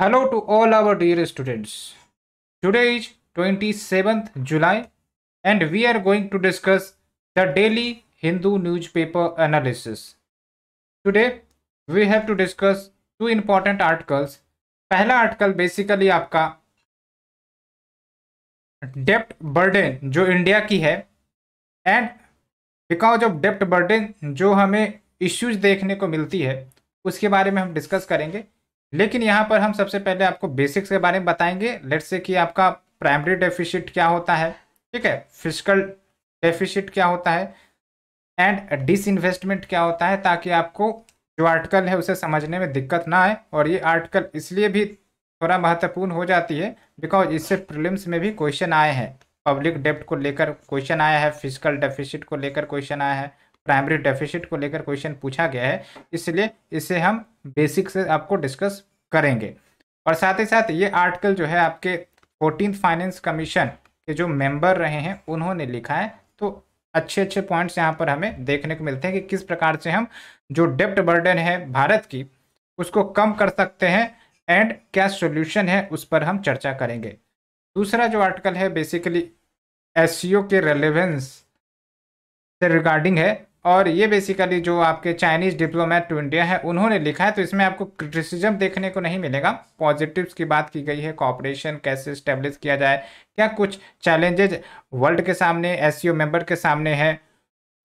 Hello to all our dear students. Today is 27th July and we are going to discuss the daily Hindu newspaper analysis. Today we have to discuss two important articles. पहला article basically आपका डेप्ट burden जो India की है and because of डेप्ट burden जो हमें issues देखने को मिलती है उसके बारे में हम डिस्कस करेंगे। लेकिन यहाँ पर हम सबसे पहले आपको बेसिक्स के बारे में बताएंगे। लेट्स से कि आपका प्राइमरी डेफिसिट क्या होता है, ठीक है, फिस्कल डेफिसिट क्या होता है एंड डिसइन्वेस्टमेंट क्या होता है, ताकि आपको जो आर्टिकल है उसे समझने में दिक्कत ना आए। और ये आर्टिकल इसलिए भी थोड़ा महत्वपूर्ण हो जाती है बिकॉज इससे प्रीलिम्स में भी क्वेश्चन आए हैं। पब्लिक डेप्ट को लेकर क्वेश्चन आया है, फिजिकल डेफिसिट को लेकर क्वेश्चन आया है, प्राइमरी डेफिसिट को लेकर क्वेश्चन पूछा गया है, इसलिए इसे हम बेसिक से आपको डिस्कस करेंगे। और साथ ही साथ ये आर्टिकल जो है आपके 14th फाइनेंस कमीशन के जो मेंबर रहे हैं उन्होंने लिखा है, तो अच्छे अच्छे पॉइंट्स यहाँ पर हमें देखने को मिलते हैं कि किस प्रकार से हम जो डेप्ट बर्डन है भारत की उसको कम कर सकते हैं एंड क्या सोल्यूशन है उस पर हम चर्चा करेंगे। दूसरा जो आर्टिकल है बेसिकली एससीओ के रेलेवेंस से रिगार्डिंग है और ये बेसिकली जो आपके चाइनीज डिप्लोमेट टू इंडिया है उन्होंने लिखा है, तो इसमें आपको क्रिटिसिज्म देखने को नहीं मिलेगा। पॉजिटिव्स की बात की गई है, कोऑपरेशन कैसे स्टेब्लिश किया जाए, क्या कुछ चैलेंजेज वर्ल्ड के सामने एससीओ मेंबर के सामने है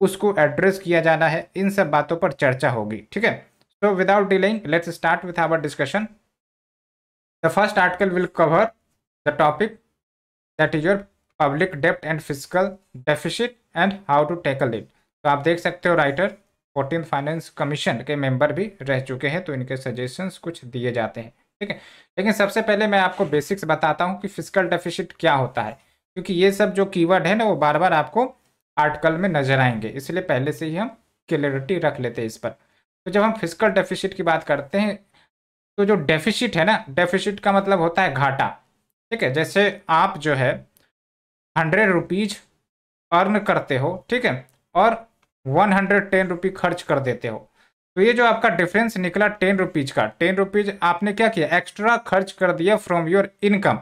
उसको एड्रेस किया जाना है, इन सब बातों पर चर्चा होगी, ठीक है। So without delaying let's start with our discussion. The first article will cover the topic that is your public डेप्ट and fiscal deficit and how to tackle it. तो आप देख सकते हो राइटर 14th फाइनेंस कमीशन के member भी रह चुके हैं, तो इनके सजेशंस कुछ दिए जाते हैं, ठीक है। लेकिन सबसे पहले मैं आपको बेसिक्स बताता हूँ कि फिजिकल डेफिसिट क्या होता है, क्योंकि ये सब जो कीवर्ड है ना वो बार बार आपको आर्टिकल में नजर आएंगे, इसलिए पहले से ही हम क्लियरिटी रख लेते हैं इस पर। तो जब हम फिजिकल डेफिसिट की बात करते हैं तो जो डेफिसिट है ना, डेफिसिट का मतलब होता है घाटा, ठीक है। जैसे आप जो है 100 रुपीज अर्न करते हो, ठीक है, और 110 रुपी खर्च कर देते हो, तो ये जो आपका डिफरेंस निकला 10 रुपीज का, 10 रुपीज आपने क्या किया, एक्स्ट्रा खर्च कर दिया फ्रॉम योर इनकम।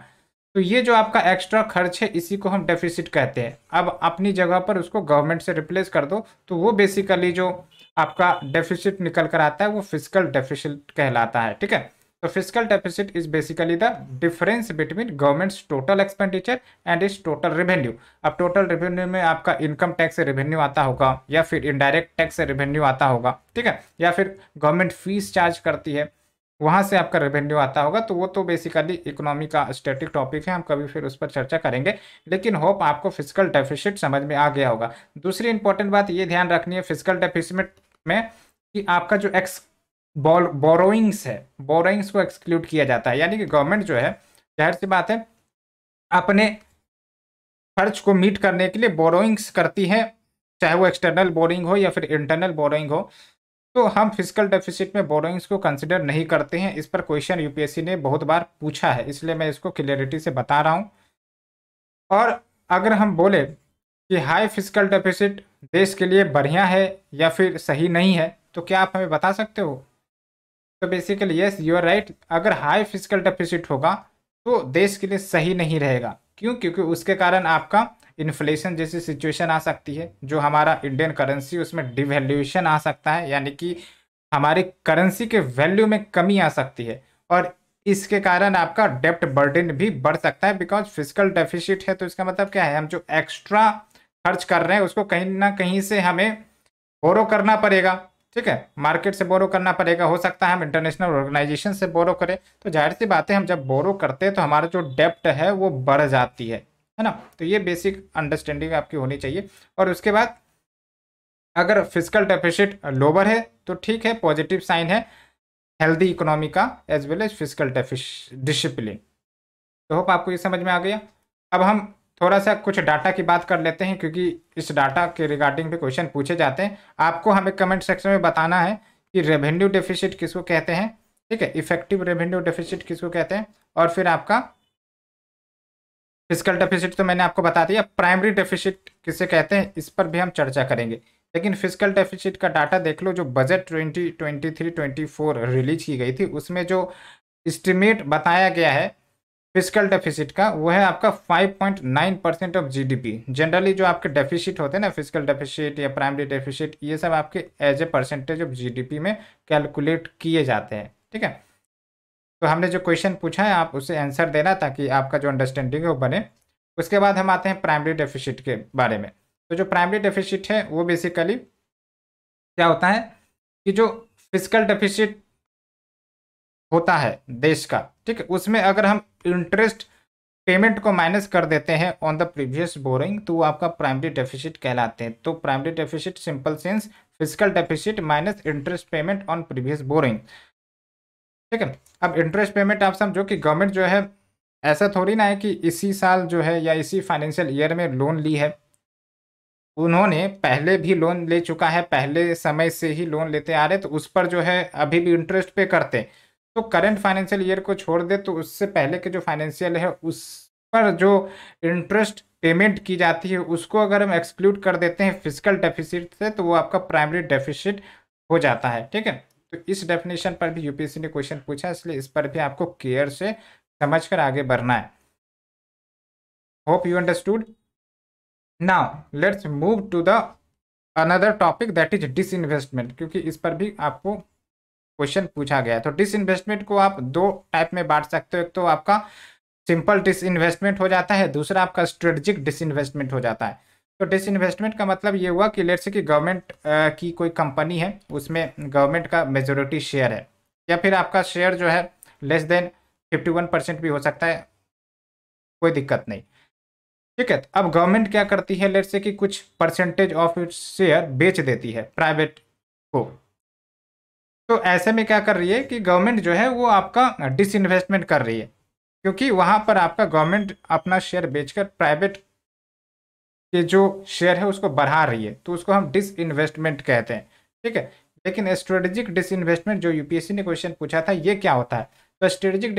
तो ये जो आपका एक्स्ट्रा खर्च है इसी को हम डेफिसिट कहते हैं। अब अपनी जगह पर उसको गवर्नमेंट से रिप्लेस कर दो तो वो बेसिकली जो आपका डेफिसिट निकल कर आता है वो फिजिकल डेफिसिट कहलाता है, ठीक है। तो physical deficit is basically the difference between governments total expenditure and is total revenue. अब टोटल रेवेन्यू में आपका इनकम टैक्स से रेवेन्यू आता होगा या फिर इनडायरेक्ट टैक्स से रेवेन्यू आता होगा, ठीक है, या फिर गवर्नमेंट फीस चार्ज करती है वहां से आपका रेवेन्यू आता होगा, तो वो तो बेसिकली इकोनॉमी का स्टैटिक टॉपिक है, हम कभी फिर उस पर चर्चा करेंगे। लेकिन होप आपको फिजिकल डेफिसिट समझ में आ गया होगा। दूसरी इंपॉर्टेंट बात ये ध्यान रखनी है फिजिकल डेफिसिट में कि आपका जो बोरोइंग्स है, बोरोइंग्स को एक्सक्लूड किया जाता है, यानी कि गवर्नमेंट जो है जाहिर सी बात है अपने खर्च को मीट करने के लिए बोरोइंग्स करती है, चाहे वो एक्सटर्नल बोरिंग हो या फिर इंटरनल बोरोइंग हो। तो हम फिजिकल डेफिसिट में बोरोइंग्स को कंसिडर नहीं करते हैं। इस पर क्वेश्चन यूपीएससी ने बहुत बार पूछा है, इसलिए मैं इसको क्लियरिटी से बता रहा हूं। और अगर हम बोले कि हाई फिजिकल डेफिसिट देश के लिए बढ़िया है या फिर सही नहीं है, तो क्या आप हमें बता सकते हो? तो basically yes you are right, अगर हाई फिजिकल डेफिसिट होगा तो देश के लिए सही नहीं रहेगा। क्यों? क्योंकि उसके कारण आपका इन्फ्लेशन जैसी सिचुएशन आ सकती है, जो हमारा इंडियन करेंसी उसमें डिवैल्यूएशन आ सकता है, यानी कि हमारी करेंसी के वैल्यू में कमी आ सकती है, और इसके कारण आपका डेप्ट बर्डन भी बढ़ सकता है। बिकॉज फिजिकल डेफिसिट है तो इसका मतलब क्या है, हम जो एक्स्ट्रा खर्च कर रहे हैं उसको कहीं ना कहीं से हमें बोरो करना पड़ेगा, ठीक है, मार्केट से बोरो करना पड़ेगा, हो सकता है हम इंटरनेशनल ऑर्गेनाइजेशन से बोरो करें। तो जाहिर सी बात है हम जब बोरो करते हैं तो हमारा जो डेप्ट है वो बढ़ जाती है ना। तो ये बेसिक अंडरस्टैंडिंग आपकी होनी चाहिए। और उसके बाद अगर फिजिकल डेफिसिट लोअर है तो ठीक है, पॉजिटिव साइन है हेल्दी इकोनॉमी का as well as fiscal discipline. तो होप आपको ये समझ में आ गया। अब हम थोड़ा सा कुछ डाटा की बात कर लेते हैं, क्योंकि इस डाटा के रिगार्डिंग भी क्वेश्चन पूछे जाते हैं। आपको हमें कमेंट सेक्शन में बताना है कि रेवेन्यू डेफिसिट किसको कहते हैं, ठीक है, इफेक्टिव रेवेन्यू डेफिसिट किसको कहते हैं, और फिर आपका फिजिकल डेफिसिट तो मैंने आपको बता दिया। प्राइमरी डेफिसिट किसे कहते हैं इस पर भी हम चर्चा करेंगे। लेकिन फिजिकल डेफिसिट का डाटा देख लो, जो बजट 2023-24 रिलीज की गई थी उसमें जो एस्टिमेट बताया गया है फिजिकल डेफिसिट का, वो है आपका 5.9% ऑफ जीडीपी। जनरली जो आपके डेफिसिट होते हैं ना, फिजिकल डेफिसिट या प्राइमरी डेफिसिट, ये सब आपके as a percentage of GDP में कैलकुलेट किए जाते हैं। ठीक है, तो हमने जो क्वेश्चन पूछा है आप उसे आंसर देना ताकि आपका जो अंडरस्टैंडिंग है वो बने। उसके बाद हम आते हैं प्राइमरी डेफिसिट के बारे में। तो जो प्राइमरी डेफिसिट है वो बेसिकली क्या होता है कि जो फिजिकल डेफिसिट होता है देश का, ठीक है, उसमें अगर हम इंटरेस्ट पेमेंट को माइनस कर देते हैं ऑन द प्रीवियस बोरिंग, तो वो आपका प्राइमरी डेफिसिट कहलाते हैं। तो primary deficit simple sense physical deficit minus interest payment on previous boring. ठीक है, अब इंटरेस्ट पेमेंट आप समझो कि गवर्नमेंट जो है, ऐसा थोड़ी ना है कि इसी साल जो है या इसी फाइनेंशियल ईयर में लोन ली है, उन्होंने पहले भी लोन ले चुका है, पहले समय से ही लोन लेते आ रहे, तो उस पर जो है अभी भी इंटरेस्ट पे करते। तो करंट फाइनेंशियल ईयर को छोड़ दे तो उससे पहले के जो फाइनेंशियल है उस पर जो इंटरेस्ट पेमेंट की जाती है उसको अगर हम एक्सक्लूड कर देते हैं फिजिकल डेफिसिट से, तो वो आपका प्राइमरी डेफिसिट हो जाता है। ठीक है, तो इस डेफिनेशन पर भी यूपीएससी ने क्वेश्चन पूछा, इसलिए इस पर भी आपको केयर से समझकर आगे बढ़ना है। Hope you understood. Now let's move to the another topic that is disinvestment, क्योंकि इस पर भी आपको क्वेश्चन पूछा गया है। तो डिसइन्वेस्टमेंट को आप दो टाइप में बांट सकते हो, एक तो आपका सिंपल डिसइन्वेस्टमेंट हो जाता है, दूसरा आपका स्ट्रेटेजिक डिसइन्वेस्टमेंट हो जाता है। तो डिसइन्वेस्टमेंट का मतलब ये हुआ कि लेट्स से कि गवर्नमेंट की कोई कंपनी है, उसमें गवर्नमेंट का मेजोरिटी शेयर है, या फिर आपका शेयर जो है लेस देन 51% भी हो सकता है, कोई दिक्कत नहीं। ठीक है, अब गवर्नमेंट क्या करती है, लेट्स से कि कुछ परसेंटेज ऑफ इट्स शेयर बेच देती है प्राइवेट को। तो ऐसे में क्या कर रही है कि गवर्नमेंट जो है वो आपका डिसइन्वेस्टमेंट कर रही है, क्योंकि वहां पर आपका गवर्नमेंट अपना शेयर बेचकर प्राइवेट के जो शेयर है उसको बढ़ा रही है, तो उसको हम डिसइन्वेस्टमेंट कहते हैं। ठीक है, लेकिन स्ट्रेटेजिक डिसइन्वेस्टमेंट जो यूपीएससी ने क्वेश्चन पूछा था, ये क्या होता है? तो स्ट्रेटेजिक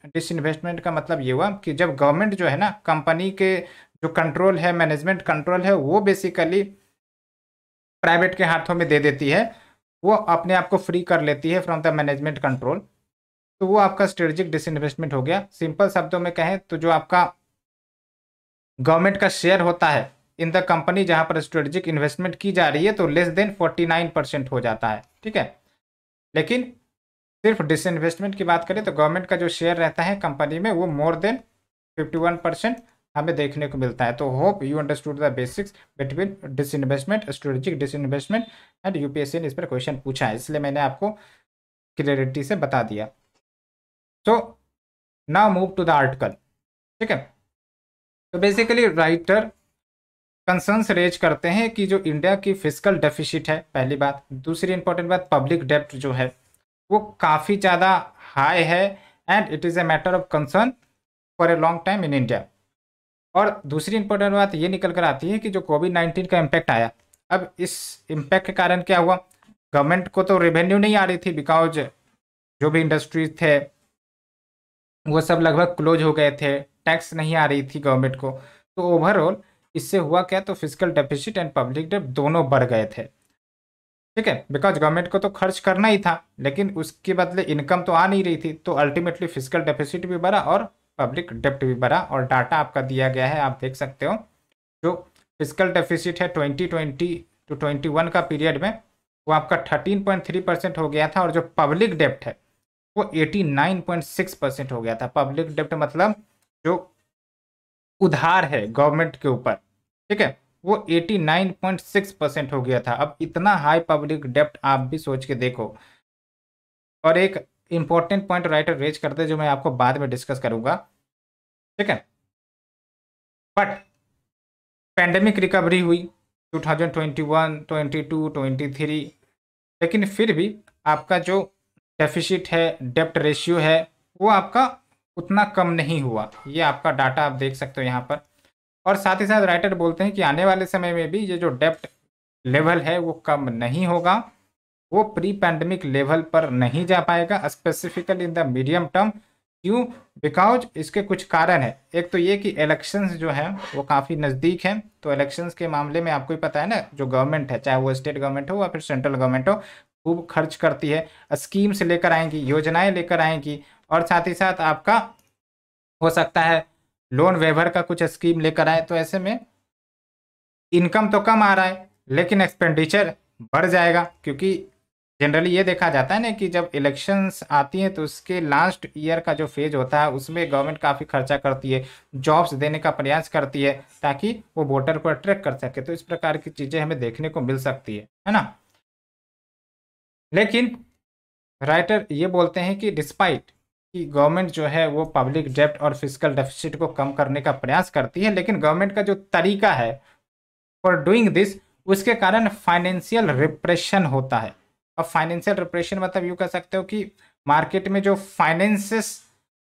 डिसइन्वेस्टमेंट का मतलब ये हुआ कि जब गवर्नमेंट जो है ना, कंपनी के जो कंट्रोल है, मैनेजमेंट कंट्रोल है, वो बेसिकली प्राइवेट के हाथों में दे देती है, वो अपने आप को फ्री कर लेती है फ्रॉम द मैनेजमेंट कंट्रोल, तो वो आपका स्ट्रेटेजिक डिसइन्वेस्टमेंट हो गया। सिंपल शब्दों में कहें तो जो आपका गवर्नमेंट का शेयर होता है इन द कंपनी जहां पर स्ट्रेटेजिक इन्वेस्टमेंट की जा रही है, तो लेस देन 49% हो जाता है। ठीक है, लेकिन सिर्फ डिसइन्वेस्टमेंट की बात करें तो गवर्नमेंट का जो शेयर रहता है कंपनी में, वो मोर देन 51% हमें देखने को मिलता है। तो hope you understood the basics between disinvestment, strategic disinvestment and UPSC ने इस पर क्वेश्चन पूछा है, इसलिए मैंने आपको क्लियरिटी से बता दिया। So now move to the article. ठीक है, तो बेसिकली राइटर कंसर्न्स रेज करते हैं कि जो इंडिया की फिजिकल डेफिसिट है, पहली बात, दूसरी इंपॉर्टेंट बात पब्लिक डेब्ट जो है वो काफ़ी ज़्यादा हाई है and it is a matter of concern for a long time in India. और दूसरी इंपॉर्टेंट बात ये निकल कर आती है कि जो कोविड-19 का इम्पैक्ट आया, अब इस इम्पैक्ट के कारण क्या हुआ, गवर्नमेंट को तो रेवेन्यू नहीं आ रही थी, बिकॉज जो भी इंडस्ट्रीज थे वो सब लगभग क्लोज हो गए थे, टैक्स नहीं आ रही थी गवर्नमेंट को। तो ओवरऑल इससे हुआ क्या, तो फिजिकल डेफिसिट एंड पब्लिक डेब्ट दोनों बढ़ गए थे। ठीक है, बिकॉज गवर्नमेंट को तो खर्च करना ही था, लेकिन उसके बदले इनकम तो आ नहीं रही थी, तो अल्टीमेटली फिजिकल डेफिसिट भी बढ़ा और पब्लिक डेब्ट भी बढ़ा। और डाटा आपका दिया गया है, आप देख सकते हो। जो फिजिकल डेफिसिट है 2020 टू 21 का पीरियड में, वो आपका 13.3% हो गया था, और जो पब्लिक डेब्ट है वो 89.6% हो गया था। पब्लिक डेब्ट मतलब जो उधार है गवर्नमेंट के ऊपर, ठीक है, वो 89.6% हो गया था। अब इतना हाई पब्लिक डेब्ट आप भी सोच के देखो। और एक इंपॉर्टेंट पॉइंट राइटर रेज करते हैं जो मैं आपको बाद में डिस्कस करूंगा। ठीक है, बट पैंडेमिक रिकवरी हुई 2021, 22, 23, लेकिन फिर भी आपका जो डेफिसिट है, डेप्ट रेशियो है, वो आपका उतना कम नहीं हुआ। ये आपका डाटा आप देख सकते हो यहाँ पर। और साथ ही साथ राइटर बोलते हैं कि आने वाले समय में भी ये जो डेप्ट लेवल है वो कम नहीं होगा, वो प्री पैंडमिक लेवल पर नहीं जा पाएगा, specifically in the medium term. क्यों? बिकॉज इसके कुछ कारण है। एक तो ये कि इलेक्शंस जो है वो काफ़ी नज़दीक हैं, तो इलेक्शंस के मामले में आपको ही पता है ना, जो गवर्नमेंट है, चाहे वो स्टेट गवर्नमेंट हो या फिर सेंट्रल गवर्नमेंट हो, खूब खर्च करती है, स्कीम्स लेकर आएंगी, योजनाएं लेकर आएंगी, और साथ ही साथ आपका हो सकता है लोन वेवर का कुछ स्कीम लेकर आए, तो ऐसे में इनकम तो कम आ रहा है लेकिन एक्सपेंडिचर बढ़ जाएगा, क्योंकि जनरली ये देखा जाता है ना कि जब इलेक्शंस आती हैं तो उसके लास्ट ईयर का जो फेज होता है उसमें गवर्नमेंट काफ़ी खर्चा करती है, जॉब्स देने का प्रयास करती है ताकि वो वोटर को अट्रैक्ट कर सके। तो इस प्रकार की चीज़ें हमें देखने को मिल सकती है ना। लेकिन राइटर ये बोलते हैं कि डिस्पाइट कि गवर्नमेंट जो है वो पब्लिक डेब्ट और फिजिकल डेफिसिट को कम करने का प्रयास करती है, लेकिन गवर्नमेंट का जो तरीका है फॉर डूइंग दिस, उसके कारण फाइनेंशियल रिप्रेशन होता है। अब फाइनेंशियल रिप्रेशन मतलब यूँ कह सकते हो कि मार्केट में जो फाइनेंसेस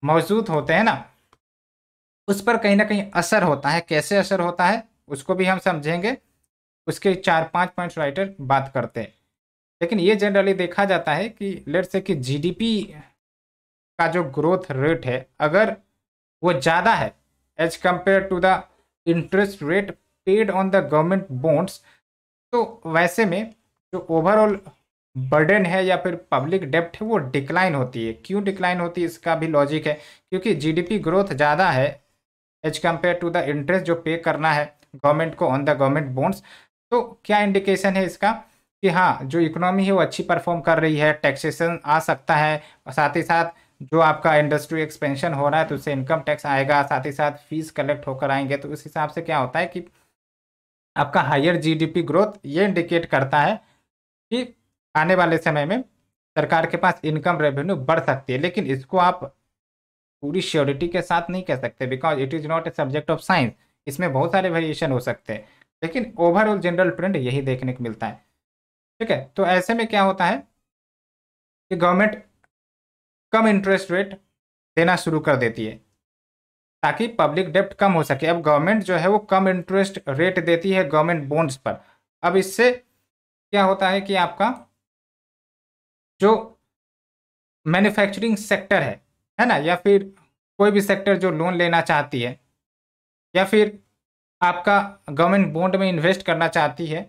मौजूद होते हैं ना, उस पर कहीं ना कहीं असर होता है। कैसे असर होता है उसको भी हम समझेंगे, उसके 4-5 पॉइंट्स राइटर बात करते हैं। लेकिन ये जनरली देखा जाता है कि लेट्स से कि जीडीपी का जो ग्रोथ रेट है अगर वो ज़्यादा है as compare to the interest rate paid on the government bonds, तो वैसे में जो ओवरऑल बर्डन है या फिर पब्लिक डेब्ट है वो डिक्लाइन होती है। क्यों डिक्लाइन होती है इसका भी लॉजिक है, क्योंकि जीडीपी ग्रोथ ज़्यादा है as compare to the interest जो पे करना है गवर्नमेंट को ऑन द गवर्नमेंट बॉन्ड्स। तो क्या इंडिकेशन है इसका कि हाँ जो इकोनॉमी है वो अच्छी परफॉर्म कर रही है, टैक्सेशन आ सकता है, और साथ ही साथ जो आपका इंडस्ट्री एक्सपेंशन हो रहा है तो उससे इनकम टैक्स आएगा, साथ ही साथ फीस कलेक्ट होकर आएंगे। तो उस हिसाब से क्या होता है कि आपका हायर जीडीपी ग्रोथ ये इंडिकेट करता है कि आने वाले समय में सरकार के पास इनकम रेवेन्यू बढ़ सकती है। लेकिन इसको आप पूरी श्योरिटी के साथ नहीं कह सकते, because it is not a subject of science. इसमें बहुत सारे वेरिएशन हो सकते हैं, लेकिन ओवरऑल जनरल ट्रेंड यही देखने को मिलता है। ठीक है, तो ऐसे में क्या होता है कि गवर्नमेंट कम इंटरेस्ट रेट देना शुरू कर देती है ताकि पब्लिक डेब्ट कम हो सके। अब गवर्नमेंट जो है वो कम इंटरेस्ट रेट देती है गवर्नमेंट बॉन्ड्स पर। अब इससे क्या होता है कि आपका जो मैन्युफैक्चरिंग सेक्टर है ना, या फिर कोई भी सेक्टर जो लोन लेना चाहती है या फिर आपका गवर्नमेंट बॉन्ड में इन्वेस्ट करना चाहती है,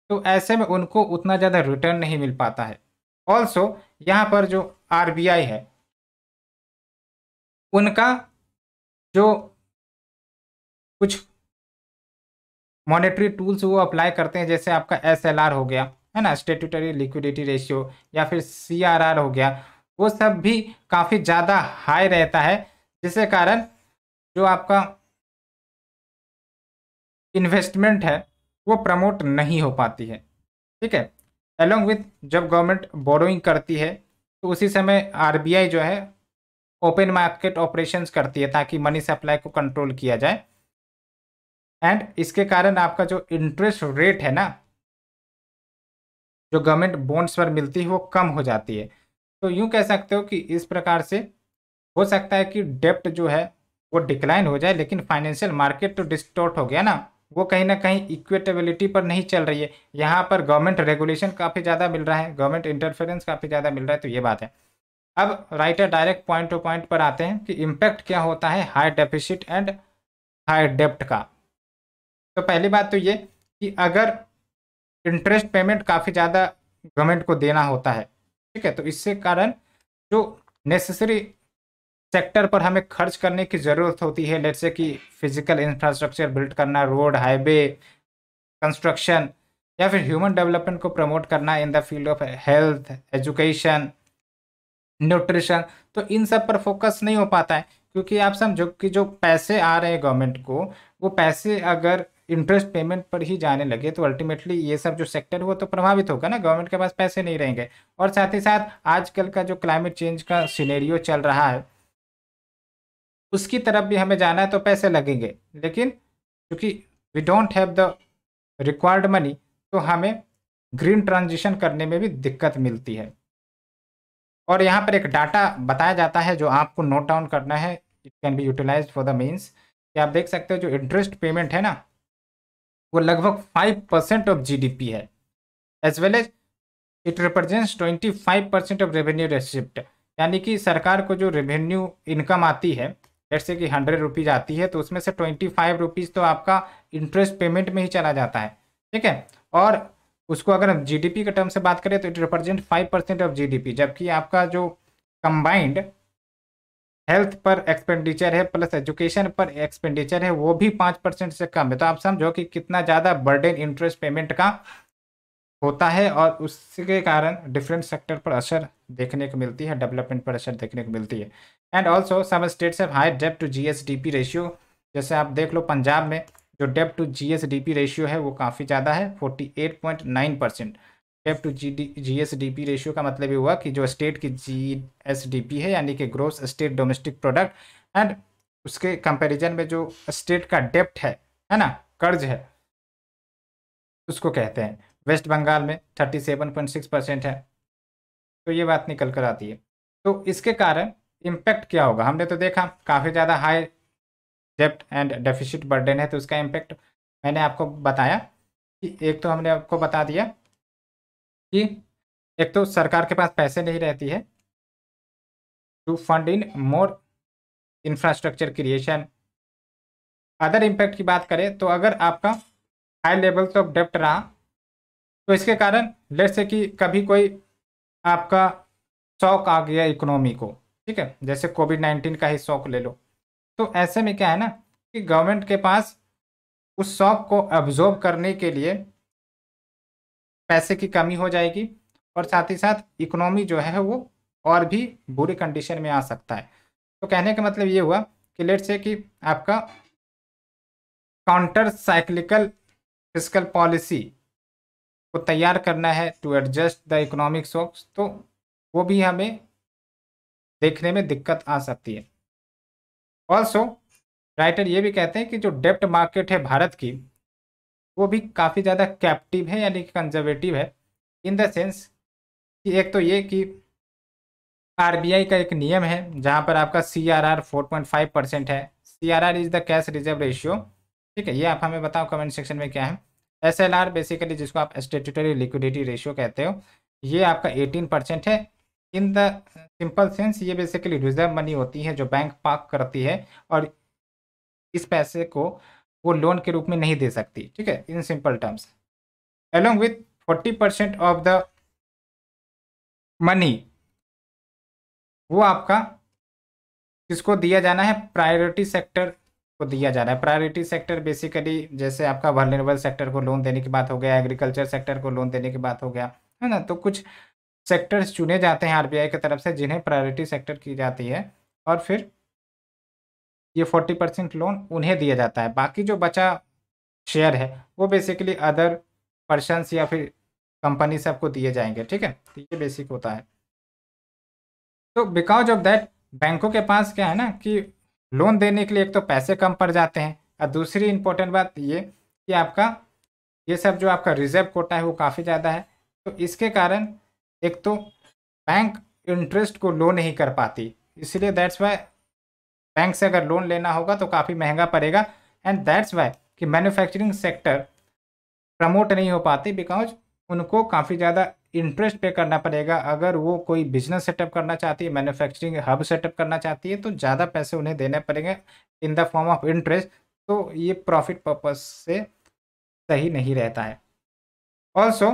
तो ऐसे में उनको उतना ज़्यादा रिटर्न नहीं मिल पाता है। ऑल्सो यहाँ पर जो आरबीआई है उनका जो कुछ मॉनेटरी टूल्स वो अप्लाई करते हैं, जैसे आपका एसएलआर हो गया है ना, स्टेट्यूटरी लिक्विडिटी रेशियो, या फिर सीआरआर हो गया, वो सब भी काफ़ी ज़्यादा हाई रहता है, जिसके कारण जो आपका इन्वेस्टमेंट है वो प्रमोट नहीं हो पाती है। ठीक है, अलोंग विथ जब गवर्नमेंट बोरोइंग करती है तो उसी समय आरबीआई जो है ओपन मार्केट ऑपरेशंस करती है ताकि मनी सप्लाई को कंट्रोल किया जाए, एंड इसके कारण आपका जो इंटरेस्ट रेट है ना जो गवर्नमेंट बॉन्ड्स पर मिलती है वो कम हो जाती है। तो यूँ कह सकते हो कि इस प्रकार से हो सकता है कि डेप्ट जो है वो डिक्लाइन हो जाए, लेकिन फाइनेंशियल मार्केट तो डिस्टॉर्ट हो गया ना, वो कहीं ना कहीं इक्विटेबिलिटी पर नहीं चल रही है। यहाँ पर गवर्नमेंट रेगुलेशन काफ़ी ज़्यादा मिल रहा है, गवर्नमेंट इंटरफेरेंस काफ़ी ज़्यादा मिल रहा है, तो ये बात है। अब writer direct point two point पर आते हैं कि इम्पैक्ट क्या होता है हाई डेफिसिट एंड हाई डेप्ट का। तो पहली बात तो ये कि अगर इंटरेस्ट पेमेंट काफ़ी ज़्यादा गवर्नमेंट को देना होता है, ठीक है, तो इससे कारण जो नेसेसरी सेक्टर पर हमें खर्च करने की ज़रूरत होती है, लेट्स से कि फिजिकल इंफ्रास्ट्रक्चर बिल्ड करना, रोड हाईवे कंस्ट्रक्शन, या फिर ह्यूमन डेवलपमेंट को प्रमोट करना in the field of health, education, nutrition, तो इन सब पर फोकस नहीं हो पाता है। क्योंकि आप समझो कि जो पैसे आ रहे हैं गवर्नमेंट को, वो पैसे अगर इंटरेस्ट पेमेंट पर ही जाने लगे तो अल्टीमेटली ये सब जो सेक्टर वो तो प्रभावित होगा ना, गवर्नमेंट के पास पैसे नहीं रहेंगे। और साथ ही साथ आजकल का जो क्लाइमेट चेंज का सिनेरियो चल रहा है उसकी तरफ भी हमें जाना है तो पैसे लगेंगे, लेकिन क्योंकि we don't have the required money तो हमें ग्रीन ट्रांजिशन करने में भी दिक्कत मिलती है। और यहाँ पर एक डाटा बताया जाता है जो आपको नोट डाउन करना है, it can be utilized for the means, कि आप देख सकते हो जो इंटरेस्ट पेमेंट है ना वो लगभग 5% ऑफ जीडीपी है, as well as it represents 25% of revenue receipt. यानी कि सरकार को जो रेवेन्यू इनकम आती है, जैसे कि 100 रुपीज़ आती है, तो उसमें से 25 रुपीज़ तो आपका इंटरेस्ट पेमेंट में ही चला जाता है। ठीक है, और उसको अगर हम जीडीपी के टर्म से बात करें तो इट रिप्रेजेंट 5% ऑफ जीडीपी, जबकि आपका जो कंबाइंड हेल्थ पर एक्सपेंडिचर है प्लस एजुकेशन पर एक्सपेंडिचर है वो भी 5% से कम है। तो आप समझो कि कितना ज़्यादा बर्डन इंटरेस्ट पेमेंट का होता है और उसके कारण डिफरेंट सेक्टर पर असर देखने को मिलती है, डेवलपमेंट पर असर देखने को मिलती है। And also some states have high डेब्ट टू जीएसडीपी रेशियो। जैसे आप देख लो पंजाब में जो डेब्ट टू जीएसडीपी रेशियो है वो काफ़ी ज़्यादा है, 48.9%। डेब्ट टू जीएसडीपी रेशियो का मतलब ये हुआ कि जो स्टेट की जीएसडीपी है यानी कि gross state domestic product, and उसके कंपैरिजन में जो स्टेट का डेब्ट है ना, कर्ज है, उसको कहते हैं। वेस्ट बंगाल में 37.6% है। तो ये बात निकल कर आती है। तो इसके कारण इम्पैक्ट क्या होगा, हमने तो देखा काफ़ी ज़्यादा हाई डेब्ट एंड डेफिसिट बर्डन है। तो उसका इम्पैक्ट मैंने आपको बताया कि एक तो हमने आपको बता दिया कि एक तो सरकार के पास पैसे नहीं रहती है to fund in more infrastructure creation. Other impact की बात करें तो अगर आपका हाई लेवल्स ऑफ डेब्ट रहा तो इसके कारण लेट्स से कि कभी कोई आपका शौक आ गया इकोनॉमी को, ठीक है, जैसे कोविड-19 का ही शौक ले लो। तो ऐसे में क्या है ना कि गवर्नमेंट के पास उस शौक को अब्जॉर्ब करने के लिए पैसे की कमी हो जाएगी और साथ ही साथ इकोनॉमी जो है वो और भी बुरी कंडीशन में आ सकता है। तो कहने का मतलब ये हुआ कि लेट्स से कि आपका काउंटर साइक्लिकल फिस्कल पॉलिसी को तैयार करना है to adjust the economic shocks, तो वो भी हमें देखने में दिक्कत आ सकती है। ऑल्सो राइटर ये भी कहते हैं कि जो डेब्ट मार्केट है भारत की वो भी काफ़ी ज़्यादा कैप्टिव है यानी कि कंजर्वेटिव है, इन द सेंस कि एक तो ये कि आरबीआई का एक नियम है जहाँ पर आपका CRR 4.5% है। CRR is the cash reserve ratio, ठीक है, ये आप हमें बताओ कमेंट सेक्शन में क्या है। SLR बेसिकली जिसको आप स्टेट्यूटरी लिक्विडिटी रेशियो कहते हो, ये आपका 18% है। इन द सिंपल सेंस ये बेसिकली रिजर्व मनी होती है जो बैंक पार्क करती है और इस पैसे को वो लोन के रूप में नहीं दे सकती, ठीक है, in simple terms. Along with 40% of the money वो आपका किसको दिया जाना है, प्रायोरिटी सेक्टर को दिया जा रहा है। प्रायोरिटी सेक्टर बेसिकली जैसे आपका वल्नरेबल सेक्टर को लोन देने की बात हो गया, एग्रीकल्चर सेक्टर को लोन देने की बात हो गया, है ना। तो कुछ सेक्टर्स चुने जाते हैं आरबीआई की तरफ से जिन्हें प्रायोरिटी सेक्टर की जाती है और फिर ये 40% लोन उन्हें दिया जाता है। बाकी जो बचा शेयर है वो बेसिकली अदर पर्सन्स या फिर कंपनी सबको दिए जाएंगे, ठीक है। तो ये बेसिक होता है। तो बिकॉज ऑफ दैट बैंकों के पास क्या है ना कि लोन देने के लिए एक तो पैसे कम पड़ जाते हैं और दूसरी इंपॉर्टेंट बात ये कि आपका ये सब जो आपका रिजर्व कोटा है वो काफ़ी ज़्यादा है। तो इसके कारण एक तो बैंक इंटरेस्ट को लो नहीं कर पाती, इसलिए दैट्स वाई बैंक से अगर लोन लेना होगा तो काफ़ी महंगा पड़ेगा। एंड दैट्स वाई कि मैन्युफैक्चरिंग सेक्टर प्रमोट नहीं हो पाती बिकॉज उनको काफ़ी ज़्यादा इंटरेस्ट पे करना पड़ेगा। अगर वो कोई बिजनेस सेटअप करना चाहती है, मैन्युफैक्चरिंग हब सेटअप करना चाहती है तो ज़्यादा पैसे उन्हें देने पड़ेंगे in the form of interest. तो ये प्रॉफिट पर्पज से सही नहीं रहता है। ऑल्सो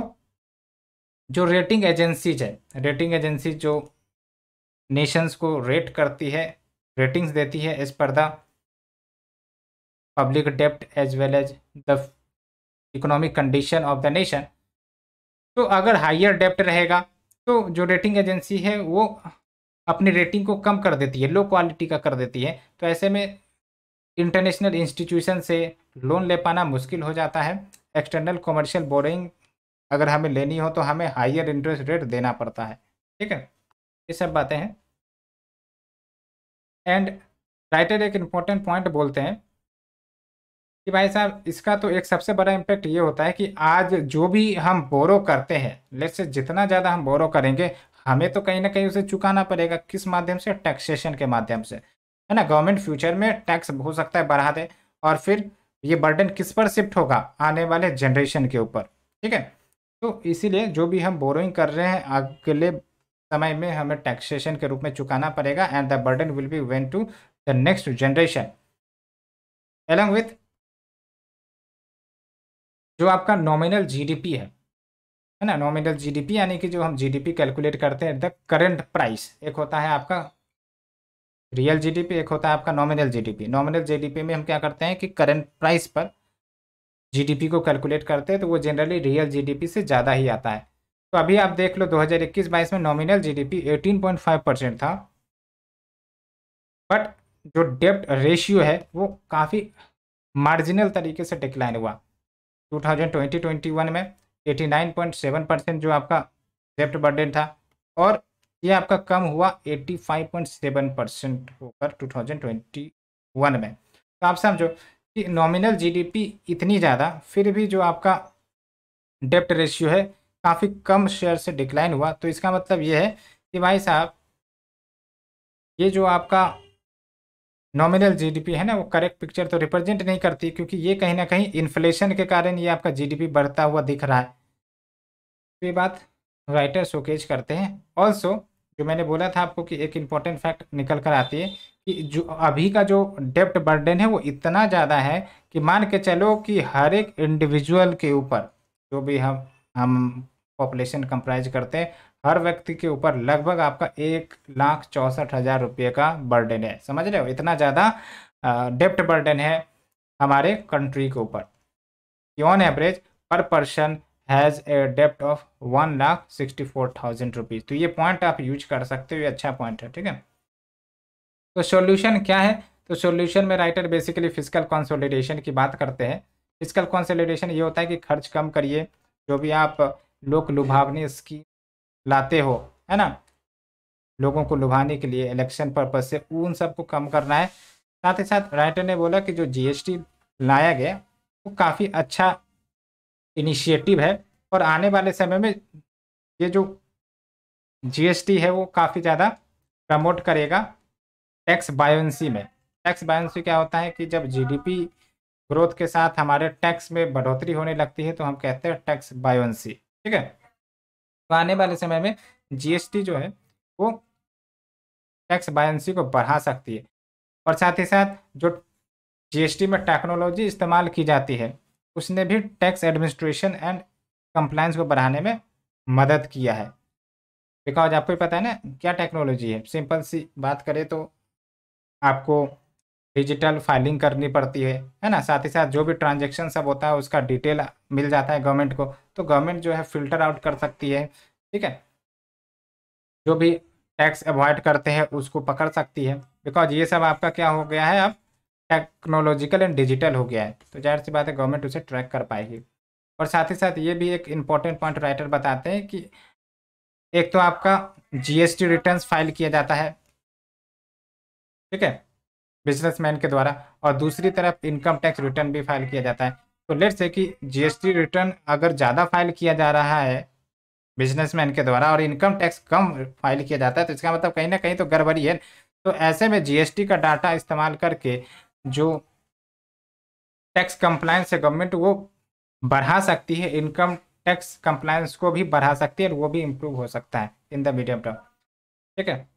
जो रेटिंग एजेंसीज है, रेटिंग एजेंसी जो नेशंस को रेट करती है, रेटिंग्स देती है एज पर द पब्लिक डेप्ट as well as the economic condition of the nation. तो अगर हायर डेप्ट रहेगा तो जो रेटिंग एजेंसी है वो अपनी रेटिंग को कम कर देती है, लो क्वालिटी का कर देती है। तो ऐसे में इंटरनेशनल इंस्टीट्यूशन से लोन ले पाना मुश्किल हो जाता है। एक्सटर्नल कमर्शियल बोरिंग अगर हमें लेनी हो तो हमें हायर इंटरेस्ट रेट देना पड़ता है, ठीक है। ये सब बातें हैं। एंड राइटर एक इम्पॉर्टेंट पॉइंट बोलते हैं कि भाई साहब इसका तो एक सबसे बड़ा इम्पैक्ट ये होता है कि आज जो भी हम बोरो करते हैं, लेट्स से जितना ज़्यादा हम बोरो करेंगे हमें तो कहीं ना कहीं उसे चुकाना पड़ेगा। किस माध्यम से, टैक्सेशन के माध्यम से, है ना। गवर्नमेंट फ्यूचर में टैक्स हो सकता है बढ़ा दे और फिर ये बर्डन किस पर शिफ्ट होगा, आने वाले जनरेशन के ऊपर, ठीक है। तो इसीलिए जो भी हम बोरोइंग कर रहे हैं अगले समय में हमें टैक्सेशन के रूप में चुकाना पड़ेगा and the burden will be went to the next generation. Along with जो आपका नॉमिनल जीडीपी है ना, नॉमिनल जीडीपी यानी कि जो हम जीडीपी कैलकुलेट करते हैं द करंट प्राइस, एक होता है आपका रियल जीडीपी, एक होता है आपका नॉमिनल जीडीपी। नॉमिनल जीडीपी में हम क्या करते हैं कि करंट प्राइस पर जीडीपी को कैलकुलेट करते हैं, तो वो जनरली रियल जीडीपी से ज़्यादा ही आता है। तो अभी आप देख लो 2021-22 में नॉमिनल जीडीपी 18.5% था, बट जो डेब्ट रेशियो है वो काफ़ी मार्जिनल तरीके से डिक्लाइन हुआ। 2020-21 में 89.7% जो आपका डेब्ट बर्डन था, और ये आपका कम हुआ 85.7% होकर 2021 में। तो आप समझो कि नॉमिनल जीडीपी इतनी ज़्यादा, फिर भी जो आपका डेप्ट रेशियो है काफ़ी कम शेयर से डिक्लाइन हुआ। तो इसका मतलब ये है कि भाई साहब, ये जो आपका नॉमिनल जीडीपी है ना, वो करेक्ट पिक्चर तो रिप्रेजेंट नहीं करती, क्योंकि ये कहीं ना कहीं इन्फ्लेशन के कारण ये आपका जीडीपी बढ़ता हुआ दिख रहा है। तो ये बात राइटर शोकेज करते हैं। ऑल्सो जो मैंने बोला था आपको कि एक इम्पॉर्टेंट फैक्ट निकल कर आती है कि जो अभी का जो डेप्ट बर्डन है वो इतना ज़्यादा है कि मान के चलो कि हर एक इंडिविजुअल के ऊपर, जो भी हम पॉपुलेशन कंप्राइज करते हैं, हर व्यक्ति के ऊपर लगभग आपका 1,64,000 रुपये का बर्डन है। समझ रहे हो, इतना ज़्यादा डेप्ट बर्डन है हमारे कंट्री के ऊपर कि on average per person has a डेप्ट ऑफ 1,64,000 रुपीज़। तो ये पॉइंट आप यूज कर सकते हो, ये अच्छा पॉइंट है, ठीक है। तो सॉल्यूशन क्या है? तो सॉल्यूशन में राइटर बेसिकली फिजिकल कंसोलिडेशन की बात करते हैं। फिजिकल कंसोलिडेशन ये होता है कि खर्च कम करिए, जो भी आप लोक लुभावनी स्कीम लाते हो, है ना, लोगों को लुभाने के लिए इलेक्शन पर्पज से, उन सबको कम करना है। साथ ही साथ राइटर ने बोला कि जो जीएसटी लाया गया वो काफ़ी अच्छा इनिशिएटिव है, और आने वाले समय में ये जो जीएसटी है वो काफ़ी ज़्यादा प्रमोट करेगा टैक्स बायोंसी में। टैक्स बायोंसी क्या होता है कि जब जीडीपी ग्रोथ के साथ हमारे टैक्स में बढ़ोतरी होने लगती है तो हम कहते हैं टैक्स बायोंसी, ठीक है। तो आने वाले समय में जीएसटी जो है वो टैक्स बायोंसी को बढ़ा सकती है, और साथ ही साथ जो जीएसटी में टेक्नोलॉजी इस्तेमाल की जाती है उसने भी टैक्स एडमिनिस्ट्रेशन एंड कंप्लायंस को बढ़ाने में मदद किया है। बिकॉज आपको ही पता है ना क्या टेक्नोलॉजी है। सिंपल सी बात करें तो आपको डिजिटल फाइलिंग करनी पड़ती है ना, साथ ही साथ जो भी ट्रांजेक्शन सब होता है उसका डिटेल मिल जाता है गवर्नमेंट को, तो गवर्नमेंट जो है फिल्टर आउट कर सकती है, ठीक है। जो भी टैक्स अवॉइड करते हैं उसको पकड़ सकती है, बिकॉज ये सब आपका क्या हो गया है, अब टेक्नोलॉजिकल एंड डिजिटल हो गया है, तो जाहिर सी बात है गवर्नमेंट उसे ट्रैक कर पाएगी। और साथ ही साथ ये भी एक इम्पॉर्टेंट पॉइंट राइटर बताते हैं कि एक तो आपका जीएसटी रिटर्न्स फाइल किया जाता है, ठीक है, बिजनेसमैन के द्वारा, और दूसरी तरफ इनकम टैक्स रिटर्न भी फाइल किया जाता है। तो लेट्स से कि जीएसटी रिटर्न अगर ज़्यादा फाइल किया जा रहा है बिजनेसमैन के द्वारा और इनकम टैक्स कम फाइल किया जाता है, तो इसका मतलब कहीं ना कहीं तो गड़बड़ी है। तो ऐसे में जीएसटी का डाटा इस्तेमाल करके जो टैक्स कंप्लायंस है गवर्नमेंट वो बढ़ा सकती है, इनकम टैक्स कंप्लायंस को भी बढ़ा सकती है, और वो भी इम्प्रूव हो सकता है इन द मीडियम टर्म, ठीक है।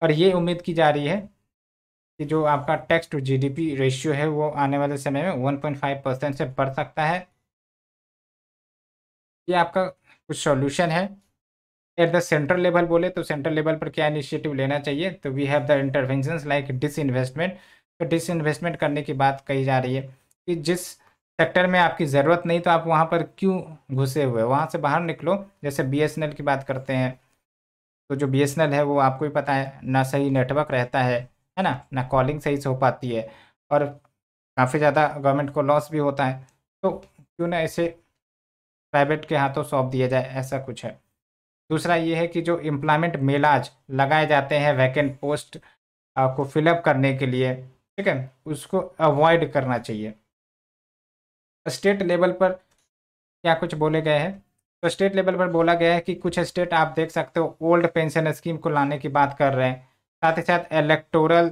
और ये उम्मीद की जा रही है कि जो आपका टैक्स टू जीडीपी रेशियो है वो आने वाले समय में 1.5% से बढ़ सकता है। ये आपका कुछ सॉल्यूशन है। एट द सेंट्रल लेवल बोले तो सेंट्रल लेवल पर क्या इनिशिएटिव लेना चाहिए, तो we have the interventions like disinvestment. तो डिसइन्वेस्टमेंट करने की बात कही जा रही है कि जिस सेक्टर में आपकी ज़रूरत नहीं तो आप वहाँ पर क्यों घुसे हुए, वहाँ से बाहर निकलो। जैसे बीएसएनएल की बात करते हैं, तो जो बीएसएनएल है वो आपको ही पता है ना, सही नेटवर्क रहता है ना कॉलिंग सही से हो पाती है, और काफ़ी ज़्यादा गवर्नमेंट को लॉस भी होता है। तो क्यों ना इसे प्राइवेट के हाथों सौंप दिया जाए, ऐसा कुछ है। दूसरा ये है कि जो एम्प्लॉयमेंट मेलाज लगाए जाते हैं वैकेंट पोस्ट को फिलअप करने के लिए, ठीक है, उसको अवॉइड करना चाहिए। स्टेट लेवल पर क्या कुछ बोले गए हैं, तो स्टेट लेवल पर बोला गया है कि कुछ स्टेट आप देख सकते हो ओल्ड पेंशन स्कीम को लाने की बात कर रहे हैं। साथ ही साथ इलेक्टोरल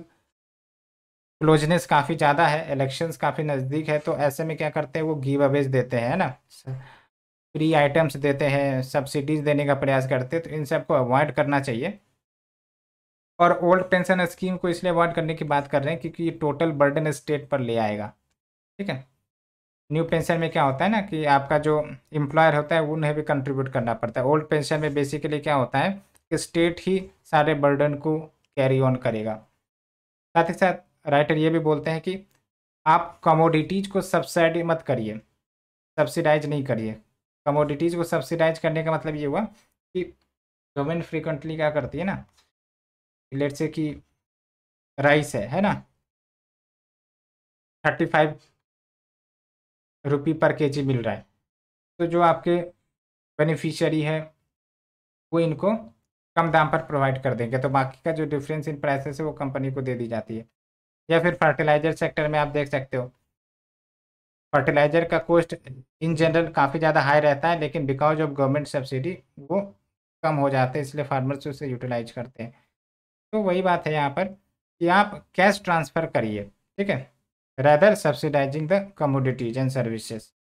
क्लोजनेस काफ़ी ज़्यादा है, इलेक्शंस काफ़ी नज़दीक है, तो ऐसे में क्या करते हैं वो गिव अवेज देते हैं ना, फ्री आइटम्स देते हैं, सब्सिडीज देने का प्रयास करते हैं, तो इन सब को अवॉइड करना चाहिए। और ओल्ड पेंशन स्कीम को इसलिए अवॉइड करने की बात कर रहे हैं क्योंकि ये टोटल बर्डन स्टेट पर ले आएगा, ठीक है। न्यू पेंशन में क्या होता है ना कि आपका जो एम्प्लॉयर होता है उन्हें भी कंट्रीब्यूट करना पड़ता है। ओल्ड पेंशन में बेसिकली क्या होता है कि स्टेट ही सारे बर्डन को कैरी ऑन करेगा। साथ ही साथ राइटर ये भी बोलते हैं कि आप कमोडिटीज को सब्सिडाइज मत करिए, सब्सिडाइज नहीं करिए। कमोडिटीज को सब्सिडाइज करने का मतलब ये हुआ कि गवर्नमेंट फ्रीक्वेंटली क्या करती है ना, लेट से कि राइस है ना, 35 रुपये पर केजी मिल रहा है, तो जो आपके बेनिफिशियरी है वो इनको कम दाम पर प्रोवाइड कर देंगे, तो बाकी का जो डिफरेंस इन प्राइसेस है वो कंपनी को दे दी जाती है। या फिर फर्टिलाइजर सेक्टर में आप देख सकते हो, फर्टिलाइजर का कॉस्ट इन जनरल काफ़ी ज़्यादा हाई रहता है, लेकिन बिकॉज ऑफ गवर्नमेंट सब्सिडी वो कम हो जाते हैं, इसलिए फार्मर्स उसे यूटिलाइज करते हैं। तो वही बात है यहाँ पर कि आप कैश ट्रांसफ़र करिए, ठीक है, rather subsidising the commodities and services.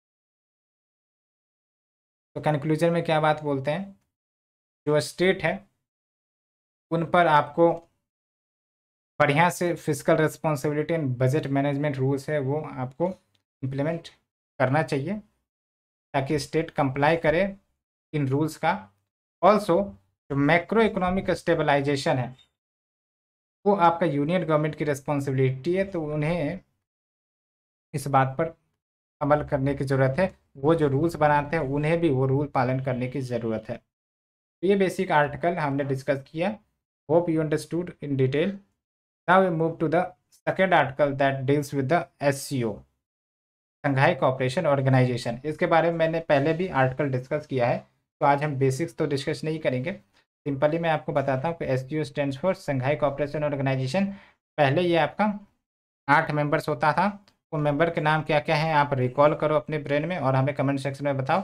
तो कंक्लूजन में क्या बात बोलते हैं, जो स्टेट है उन पर आपको बढ़िया से physical responsibility and budget management rules है वो आपको इम्प्लीमेंट करना चाहिए, ताकि स्टेट कंप्लाई करे इन रूल्स का। ऑल्सो जो मैक्रो इकोनॉमिक स्टेबलाइजेशन है वो आपका यूनियन गवर्नमेंट की रिस्पॉन्सिबिलिटी है, तो उन्हें इस बात पर अमल करने की ज़रूरत है, वो जो रूल्स बनाते हैं उन्हें भी वो रूल पालन करने की ज़रूरत है। तो ये बेसिक आर्टिकल हमने डिस्कस किया, hope you understood in detail. Now we move to the second article that deals with the SCO, Shanghai cooperation organization. इसके बारे में मैंने पहले भी आर्टिकल डिस्कस किया है, तो आज हम बेसिक्स तो डिस्कस नहीं करेंगे। सिंपली मैं आपको बताता हूँ कि SCO stands for Shanghai cooperation organization. पहले ये आपका 8 मेंबर्स होता था, वो मेंबर के नाम क्या क्या हैं आप रिकॉल करो अपने ब्रेन में और हमें कमेंट सेक्शन में बताओ।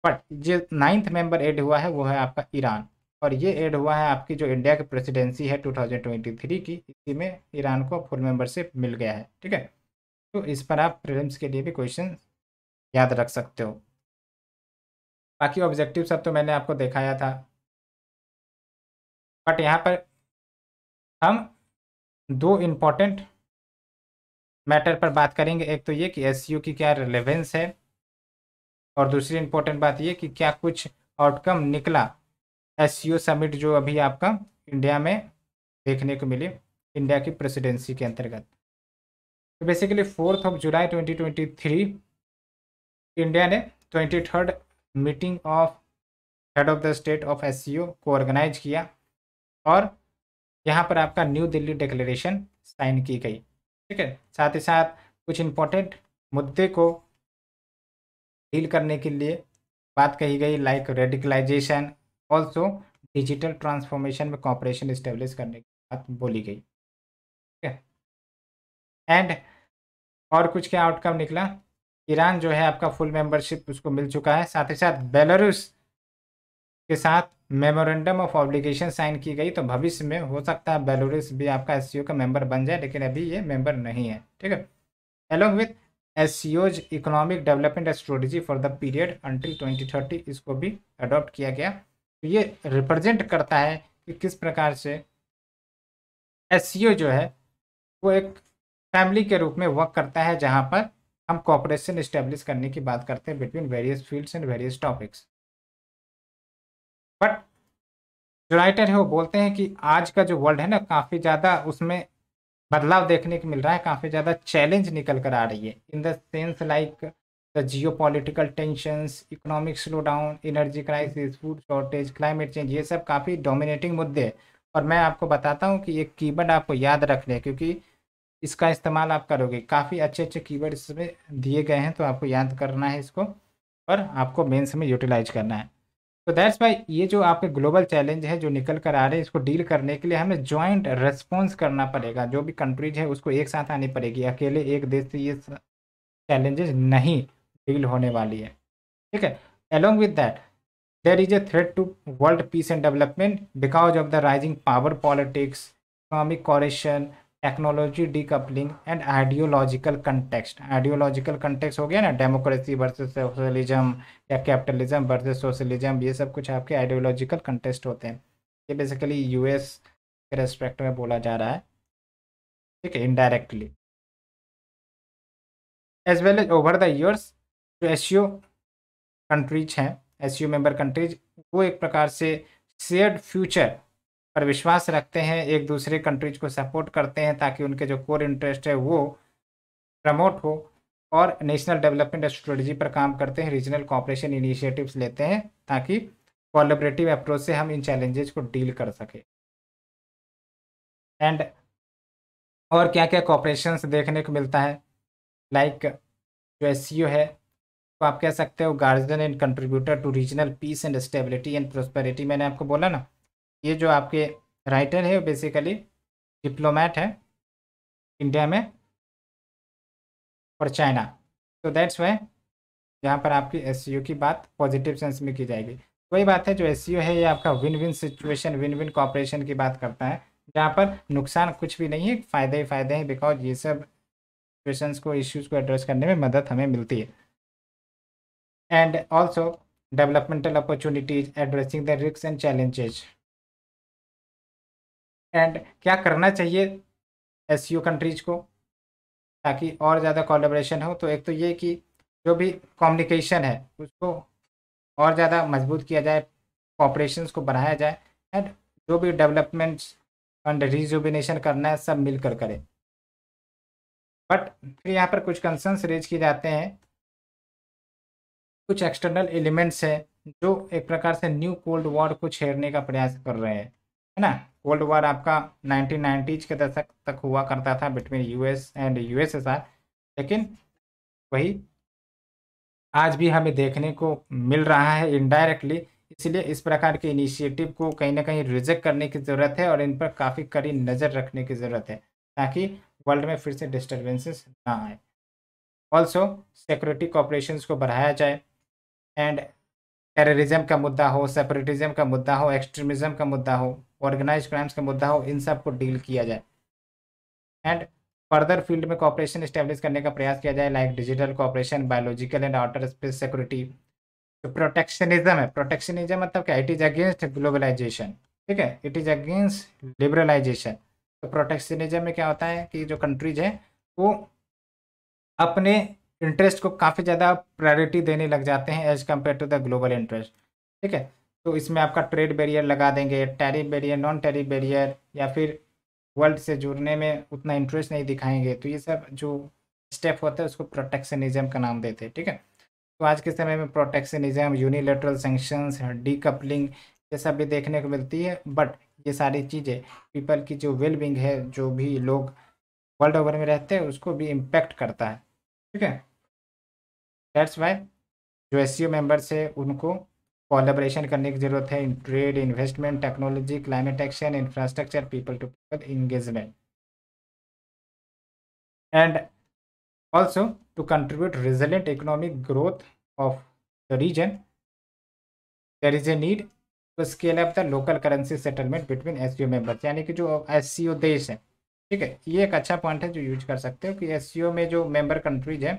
बट जो 9th मेंबर ऐड हुआ है वो है आपका ईरान, और ये ऐड हुआ है आपकी जो इंडिया की प्रेसिडेंसी है 2023 की, इसी में ईरान को फुल मेंबरशिप मिल गया है, ठीक है। तो इस पर आप प्रीलिम्स के लिए भी क्वेश्चन याद रख सकते हो। बाकी ऑब्जेक्टिव सब तो मैंने आपको दिखाया था, बट यहाँ पर हम 2 इम्पॉर्टेंट मैटर पर बात करेंगे। एक तो ये कि SCO की क्या रिलेवेंस है, और दूसरी इम्पोर्टेंट बात ये कि क्या कुछ आउटकम निकला SCO समिट जो अभी आपका इंडिया में देखने को मिली इंडिया की प्रेसिडेंसी के अंतर्गत। तो बेसिकली 4 जुलाई 2023 इंडिया ने 23rd meeting of head of the state of SCO को ऑर्गेनाइज किया, और यहाँ पर आपका न्यू दिल्ली डिक्लेरेशन साइन की गई, ठीक है। साथ ही साथ कुछ इम्पोर्टेंट मुद्दे को डील करने के लिए बात कही गई, like radicalization, also digital transformation में कॉपरेशन इस्टेब्लिश करने की बात बोली गई, ठीक है। एंड और कुछ क्या आउटकम निकला, ईरान जो है आपका फुल मेंबरशिप उसको मिल चुका है। साथ ही साथ बेलारूस के साथ मेमोरेंडम ऑफ ऑब्लिगेशन साइन की गई, तो भविष्य में हो सकता है बेलारूस भी आपका SCO का मेंबर बन जाए, लेकिन अभी ये मेंबर नहीं है, ठीक है। Along with SCO's economic development strategy for the period until 2030 इसको भी अडॉप्ट किया गया। तो ये रिप्रेजेंट करता है कि किस प्रकार से SCO जो है वो एक फैमिली के रूप में वर्क करता है, जहाँ पर हम कोऑपरेशन इस्टेब्लिश करने की बात करते हैं between various fields and various topics. But जो राइटर है वो बोलते हैं कि आज का जो वर्ल्ड है ना, काफ़ी ज़्यादा उसमें बदलाव देखने को मिल रहा है, काफ़ी ज़्यादा चैलेंज निकल कर आ रही है, in the sense like the Jio political tensions, economic slow down, energy crisis, food shortage, climate change, ये सब काफ़ी डोमिनेटिंग मुद्दे हैं। और मैं आपको बताता हूँ कि एक कीवर्ड आपको याद रख लें, क्योंकि इसका इस्तेमाल आप करोगे, काफ़ी अच्छे अच्छे कीवर्ड इसमें दिए गए हैं, तो आपको याद करना है इसको और आपको मेंस में यूटिलाइज करना है। तो दैट्स वाई ये जो आपके ग्लोबल चैलेंज है जो निकल कर आ रहे हैं, इसको डील करने के लिए हमें जॉइंट रेस्पॉन्स करना पड़ेगा। जो भी कंट्रीज है उसको एक साथ आनी पड़ेगी, अकेले एक देश से ये चैलेंजेस नहीं डील होने वाली है, ठीक है। Along with that there is a threat to world peace and development because of the rising power politics, economic cooperation, technology decoupling and ideological context. Ideological context हो गया ना, डेमोक्रेसी वर्सेस सोशलिज्म या capitalism versus socialism, ये सब कुछ आपके ideological contest होते हैं। ये बेसिकली US के रेस्पेक्ट में बोला जा रहा है, ठीक है, indirectly. As well as over the years जो SCO कंट्रीज हैं, SCO मेंबर कंट्रीज, वो एक प्रकार से शेयर्ड फ्यूचर पर विश्वास रखते हैं, एक दूसरे कंट्रीज को सपोर्ट करते हैं ताकि उनके जो कोर इंटरेस्ट है वो प्रमोट हो, और नेशनल डेवलपमेंट स्ट्रेटजी पर काम करते हैं, रीजनल कोऑपरेशन इनिशिएटिव्स लेते हैं ताकि कोलैबोरेटिव अप्रोच से हम इन चैलेंजेस को डील कर सकें। एंड और क्या क्या कॉपरेशंस देखने को मिलता है, लाइक जो एससीओ है तो आप कह सकते हो guardian and contributor to regional peace and stability and prosperity. मैंने आपको बोला ना, ये जो आपके राइटर है वो बेसिकली डिप्लोमेट है इंडिया में और चाइना, तो दैट्स वाई यहाँ पर आपकी एससीओ की बात पॉजिटिव सेंस में की जाएगी। वही बात है, जो एससीओ है ये आपका win win situation, win win cooperation की बात करता है, जहाँ पर नुकसान कुछ भी नहीं है, फ़ायदे ही फ़ायदे हैं, बिकॉज ये सब सिचुएशंस को, इश्यूज़ को एड्रेस करने में मदद हमें मिलती है। And also developmental opportunities, addressing the risk and challenges. And क्या करना चाहिए एससीओ कंट्रीज को ताकि और ज़्यादा कोलैबोरेशन हो, तो एक तो ये कि जो भी कम्युनिकेशन है उसको और ज़्यादा मजबूत किया जाए, कॉपरेशंस को बढ़ाया जाए, एंड जो भी डेवलपमेंट्स एंड रिजुविनेशन करना है सब मिलकर करें। बट फिर यहाँ पर कुछ कंसर्न्स रेज किए जाते हैं, कुछ एक्सटर्नल एलिमेंट्स हैं जो एक प्रकार से न्यू कोल्ड वॉर को छेड़ने का प्रयास कर रहे हैं, है ना। कोल्ड वॉर आपका 1990s के दशक तक हुआ करता था बिटवीन यूएस एंड यूएसएसआर, लेकिन वही आज भी हमें देखने को मिल रहा है इनडायरेक्टली। इसलिए इस प्रकार के इनिशिएटिव को कहीं ना कहीं रिजेक्ट करने की ज़रूरत है और इन पर काफ़ी कड़ी नज़र रखने की ज़रूरत है ताकि वर्ल्ड में फिर से डिस्टर्बेंसेस ना आए। ऑल्सो सिक्योरिटी कॉपरेशंस को बढ़ाया जाए, एंड टेररिज्म का मुद्दा हो, सेपरेटिज्म का मुद्दा हो, एक्सट्रीमिज्म का मुद्दा हो, ऑर्गेनाइज क्राइम्स का मुद्दा हो, इन सब को डील किया जाए। एंड फर्दर फील्ड में कॉपरेशन इस्टेब्लिश करने का प्रयास किया जाए, like digital cooperation, biological and outer space security. जो प्रोटेक्शनिज्म है, प्रोटेक्शनिज्म मतलब क्या, इट इज़ अगेंस्ट ग्लोबलाइजेशन, ठीक है, इट इज़ अगेंस्ट लिबरलाइजेशन। तो प्रोटेक्शनिज्म में क्या होता है कि जो कंट्रीज हैं वो अपने इंटरेस्ट को काफ़ी ज़्यादा प्रायोरिटी देने लग जाते हैं as compare to the global interest, ठीक है। तो इसमें आपका ट्रेड बैरियर लगा देंगे, tariff barrier, non tariff barrier, या फिर वर्ल्ड से जुड़ने में उतना इंटरेस्ट नहीं दिखाएंगे। तो ये सब जो स्टेप होता है उसको प्रोटेक्शनिज्म का नाम देते हैं, ठीक है। तो आज के समय में प्रोटेक्शनिज्म, यूनिलेटरल सैंक्शंस, डीकपलिंग, ये सब भी देखने को मिलती है। बट ये सारी चीज़ें पीपल की जो वेलबींग है, जो भी लोग वर्ल्ड ओवर में रहते हैं उसको भी इम्पेक्ट करता है, ठीक है। दैट्स वाई जो एससीओ मेंबर्स है उनको कोलैबोरेशन करने की ज़रूरत है in trade, investment, technology, climate action, infrastructure, people to people engagement, and also to contribute resilient economic growth of the region. There is a need to scale up the local currency settlement between SCO members, यानी कि जो SCO देश है, ठीक है, ये एक अच्छा पॉइंट है जो यूज कर सकते हो कि SCO में जो मेंबर कंट्रीज हैं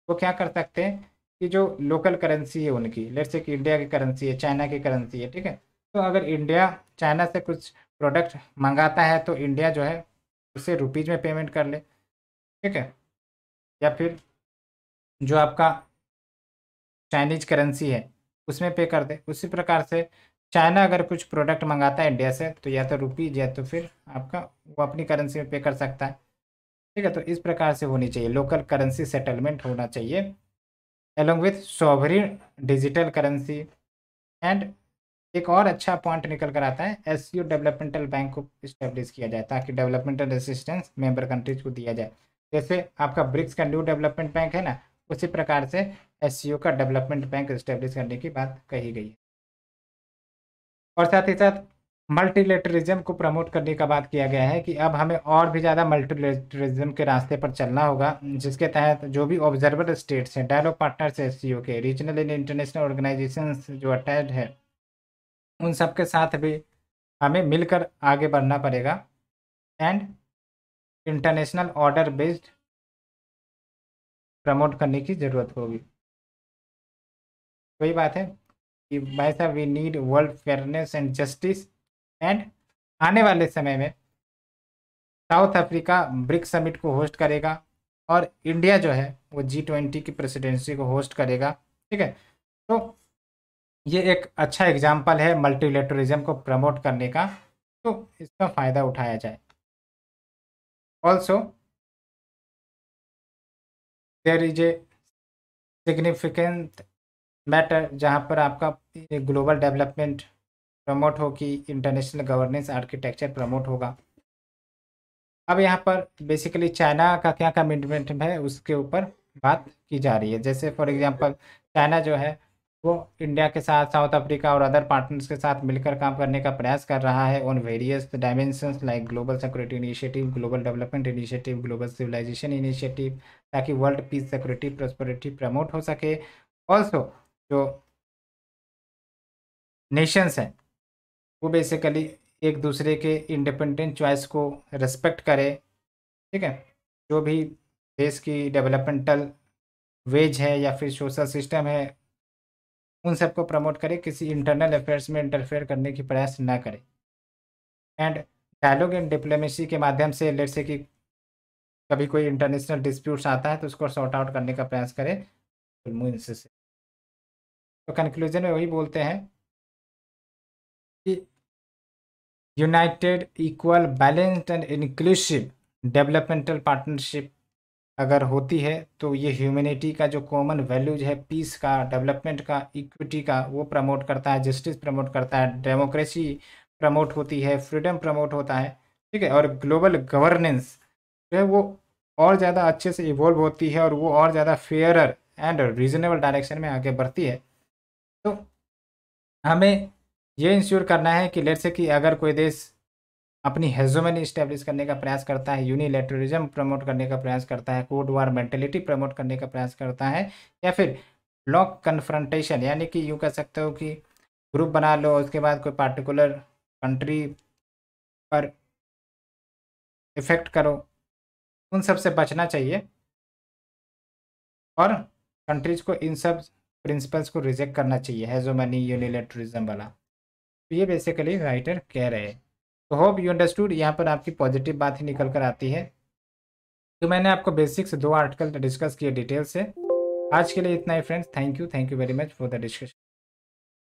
वो क्या कर सकते हैं कि जो लोकल करेंसी है उनकी, लेट्स से कि इंडिया की करेंसी है, चाइना की करेंसी है, ठीक है, तो अगर इंडिया चाइना से कुछ प्रोडक्ट मंगाता है तो इंडिया जो है उसे रुपीज़ में पेमेंट कर ले, ठीक है, या फिर जो आपका चाइनीज करेंसी है उसमें पे कर दे। उसी प्रकार से चाइना अगर कुछ प्रोडक्ट मंगाता है इंडिया से तो या तो रुपीज या तो फिर आपका वो अपनी करेंसी में पे कर सकता है, ठीक है। तो इस प्रकार से होनी चाहिए, लोकल करेंसी सेटलमेंट होना चाहिए along with sovereign digital currency. And एक और अच्छा पॉइंट निकल कर आता है, एससीओ डेवलपमेंटल बैंक को इस्टेब्लिश किया जाए ताकि डेवलपमेंटल असिस्टेंस मेंबर कंट्रीज को दिया जाए। जैसे आपका ब्रिक्स का न्यू डेवलपमेंट बैंक है ना, उसी प्रकार से एससीओ का डेवलपमेंट बैंक इस्टेब्लिश करने की बात कही गई है। और साथ ही साथ मल्टीलेटरिज्म को प्रमोट करने का बात किया गया है कि अब हमें और भी ज़्यादा मल्टीलेटरिज्म के रास्ते पर चलना होगा, जिसके तहत जो भी ऑब्जर्वर स्टेट्स हैं, डायलॉग पार्टनर्स एससीओ के, रीजनल एंड इंटरनेशनल ऑर्गेनाइजेशंस जो अटैच्ड है, उन सब के साथ भी हमें मिलकर आगे बढ़ना पड़ेगा and international order based promote करने की ज़रूरत होगी। वही बात है कि भाई साहब we need world fairness and justice. And आने वाले समय में साउथ अफ्रीका ब्रिक्स समिट को होस्ट करेगा और इंडिया जो है वो G20 की प्रेसिडेंसी को होस्ट करेगा, ठीक है। तो ये एक अच्छा एग्जाम्पल है मल्टीलेटरिज्म को प्रमोट करने का, तो इसका फ़ायदा उठाया जाए। Also there is a significant matter जहाँ पर आपका ग्लोबल डेवलपमेंट प्रमोट हो कि इंटरनेशनल गवर्नेंस आर्किटेक्चर प्रमोट होगा। अब यहाँ पर बेसिकली चाइना का क्या कमिटमेंट है उसके ऊपर बात की जा रही है। जैसे फॉर एग्जांपल चाइना जो है वो इंडिया के साथ साउथ अफ्रीका और अदर पार्टनर्स के साथ मिलकर काम करने का प्रयास कर रहा है on various dimensions like global security initiative, global development initiative, global civilization initiative, ताकि world peace, security, prosperity promote हो सके। ऑल्सो जो नेशंस हैं वो बेसिकली एक दूसरे के इंडिपेंडेंट चॉइस को रेस्पेक्ट करे, ठीक है। जो भी देश की डेवलपमेंटल वेज है या फिर सोशल सिस्टम है उन सबको प्रमोट करे, किसी इंटरनल अफेयर्स में इंटरफेयर करने की प्रयास ना करे। एंड डायलॉग एंड डिप्लोमेसी के माध्यम से लेट्स से कि कभी कोई इंटरनेशनल डिस्प्यूट्स आता है तो उसको सॉर्ट आउट करने का प्रयास करे मुझसे से। तो कंक्लूजन में वही बोलते हैं कि United, equal, balanced and inclusive developmental partnership अगर होती है तो ये ह्यूमैनिटी का जो कॉमन वैल्यूज है, पीस का, डेवलपमेंट का, इक्विटी का, वो प्रमोट करता है, जस्टिस प्रमोट करता है, डेमोक्रेसी प्रमोट होती है, फ्रीडम प्रमोट होता है, ठीक है। और ग्लोबल गवर्नेंस जो है वो और ज़्यादा अच्छे से इवॉल्व होती है और वो और ज़्यादा फेयरर एंड रीजनेबल डायरेक्शन में आगे बढ़ती है। तो हमें ये इंश्योर करना है कि लेट्स से कि अगर कोई देश अपनी हेजोमनी इस्टेब्लिश करने का प्रयास करता है, यूनिलैटरलिज्म प्रमोट करने का प्रयास करता है, कोल्ड वार मेंटेलिटी प्रमोट करने का प्रयास करता है, या फिर ब्लॉक कन्फ्रंटेशन यानी कि यूँ कह सकते हो कि ग्रुप बना लो उसके बाद कोई पार्टिकुलर कंट्री पर इफेक्ट करो, उन सब से बचना चाहिए और कंट्रीज को इन सब प्रिंसिपल्स को रिजेक्ट करना चाहिए, हेजोमनी यूनिलैटरलिज्म वाला। तो ये बेसिकली राइटर कह रहे हैं। तो होप यू अंडरस्टूड, यहाँ पर आपकी पॉजिटिव बात ही निकल कर आती है। तो मैंने आपको बेसिक्स 2 आर्टिकल डिस्कस किए डिटेल से। आज के लिए इतना ही friends, thank you very much for the discussion.